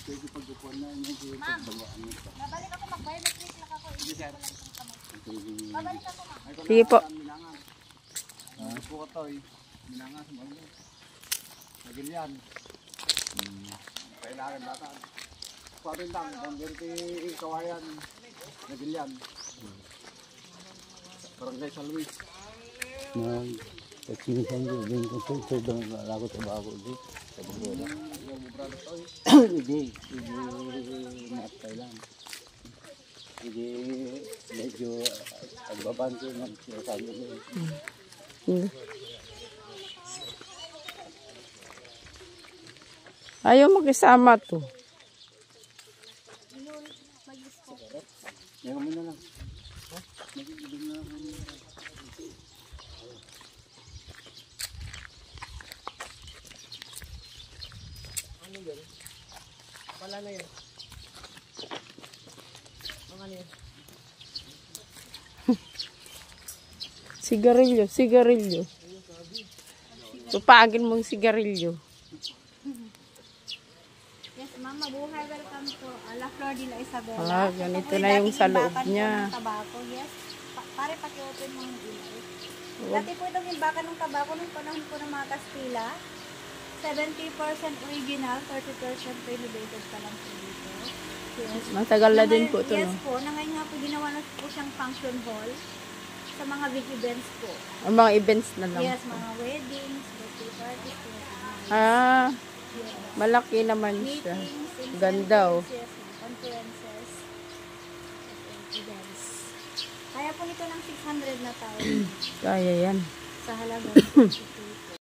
Ma'am, babalik ako mag-biometric lang ako. Hindi ko lang itong kamay. Babalik ako, ma'am. Sige po. Po ko to eh. Minanga sa mga. Nagilian. Kailangan natin. Parin lang, pambirti kawayan. Nagilian. Barangay San Luis. Pagkinisan ko din ko sa doon ako trabaho din sa Bogota. Hindi naatay lang. Hindi medyo agbabanto ng sinasabi ko. Ayaw makisama to. Yan mo na lang. Magiging na ako. Ano yun? Wala na yun. Ano yun? Sigarilyo, sigarilyo. Tupagin mong sigarilyo. Yes, ma'am. Mabuhay. Welcome to La Flor de la Isabela. Ah, ganito na yung sa loob niya. Tabako, yes. Pare, paki-open mo yung ilaw. Dati po itong imbakan ng tabako nung panahon po ng mga Kastila. 70% original, 30% renovated pa lang po dito. Yes. Matagal na din po ito, yes no? po. Na ngayon nga po, ginawa na po siyang function hall sa mga big events po. Ang mga events na lang. Yes, mga weddings, birthday parties, weddings. Ah, Yes. malaki naman siya. Meetings, Ganda, oh. yes, conferences, events. Kaya po nito ng 600 na tao Kaya yan. sa halaga.